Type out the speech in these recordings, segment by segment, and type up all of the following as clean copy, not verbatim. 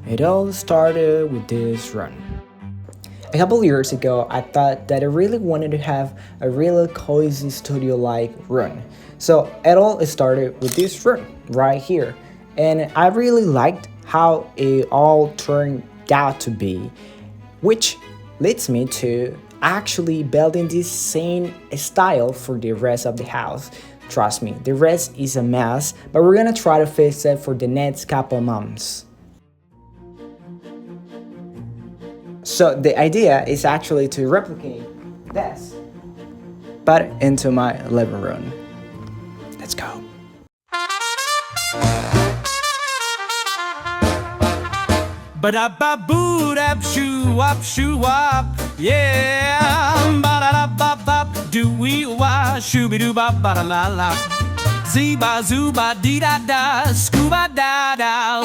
It all started with this run. A couple years ago, I thought that I really wanted to have a really cozy studio-like room. So it all started with this room right here. And I really liked how it all turned out to be, which leads me to actually building this same style for the rest of the house. Trust me, the rest is a mess, but we're gonna try to fix it for the next couple months. So the idea is actually to replicate this, but into my living room. Let's go. Shoo wop, yeah. Ba da da ba ba, do we wa, shooby doo ba ba da la la. Zee ba zoo ba dee da da, scuba da da.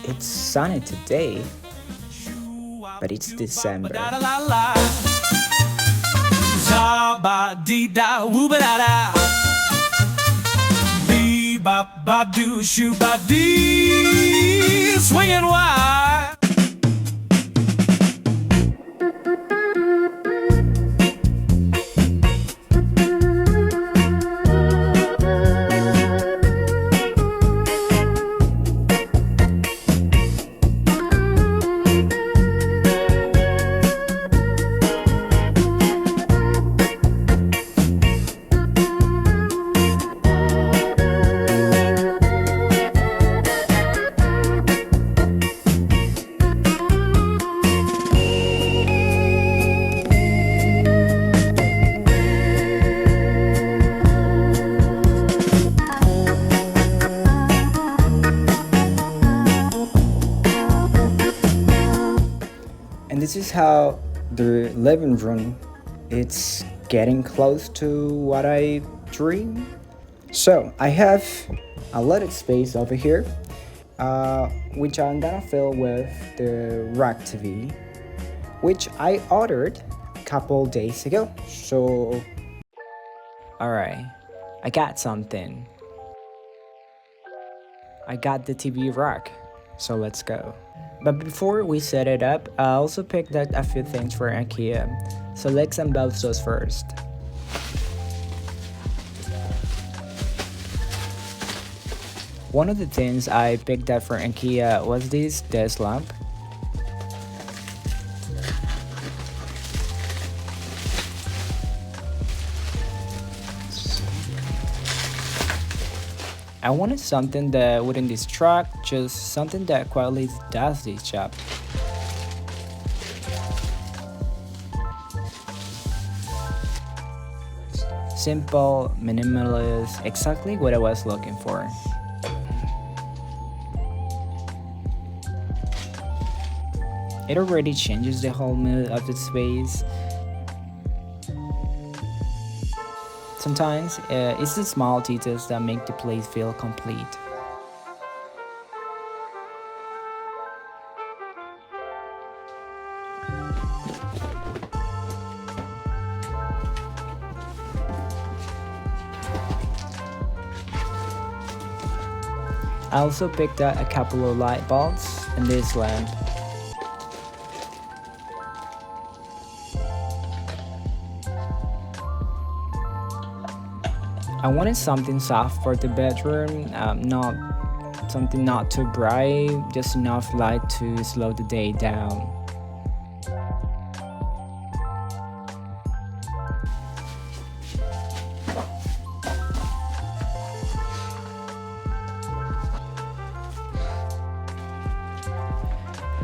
It's sunny today, but it's December. Ba dee da woo ba da da. Bee ba ba doo shoo ba dee, swinging wide. And this is how the living room it's getting close to what I dream. So I have a lot of space over here, which I'm gonna fill with the Rack TV, which I ordered a couple days ago. So, alright, I got something. I got the TV rack, so let's go. But before we set it up, I also picked out a few things for IKEA, so let's unbox those first. One of the things I picked up for IKEA was this desk lamp. I wanted something that wouldn't distract, just something that quietly does this job. Simple, minimalist, exactly what I was looking for. It already changes the whole mood of the space. Sometimes it's the small details that make the place feel complete. I also picked out a couple of light bulbs and this lamp. I wanted something soft for the bedroom, not too bright, just enough light to slow the day down.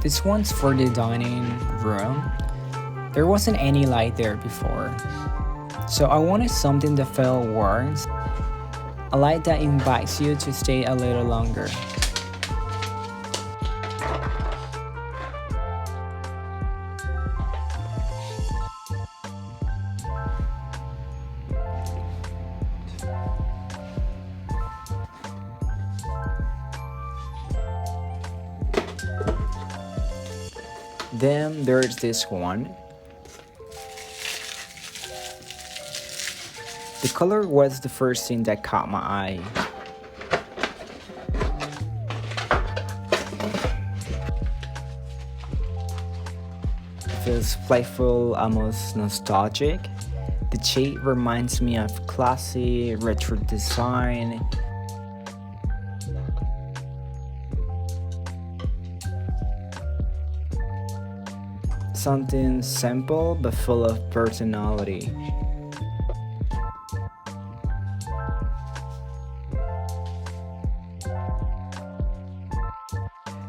This one's for the dining room. There wasn't any light there before, so I wanted something that felt warm, a light that invites you to stay a little longer. Then there's this one. The color was the first thing that caught my eye. It feels playful, almost nostalgic. The shade reminds me of classy, retro design. Something simple but full of personality.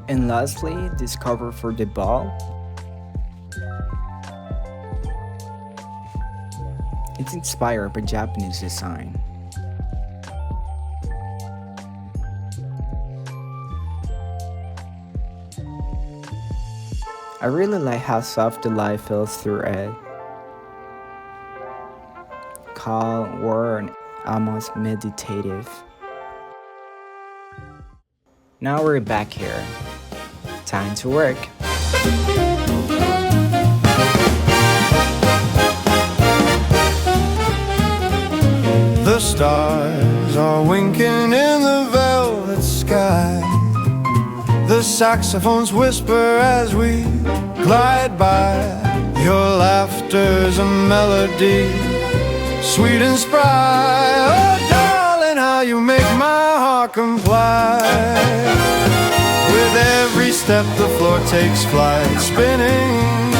And lastly, this cover for the ball. It's inspired by Japanese design. I really like how soft the light feels through it. Calm, warm, and almost meditative. Now we're back here. Time to work. The stars are winking in the velvet sky. The saxophones whisper as we glide by. Your laughter's a melody, sweet and spry. Oh, darling, how you make my heart comply. With every step the floor takes flight, spinning,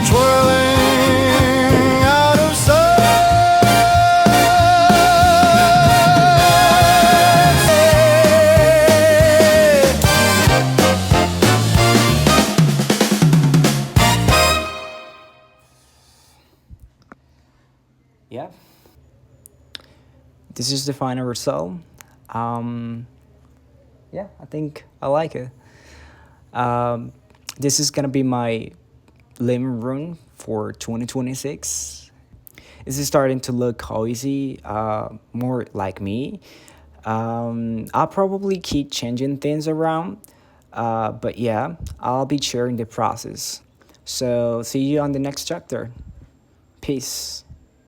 twirling out of sight. Yeah, this is the final result. Yeah, I think I like it. This is gonna be my living room for 2026. This is starting to look cozy, more like me. I'll probably keep changing things around, but yeah, I'll be sharing the process. So see you on the next chapter. Peace.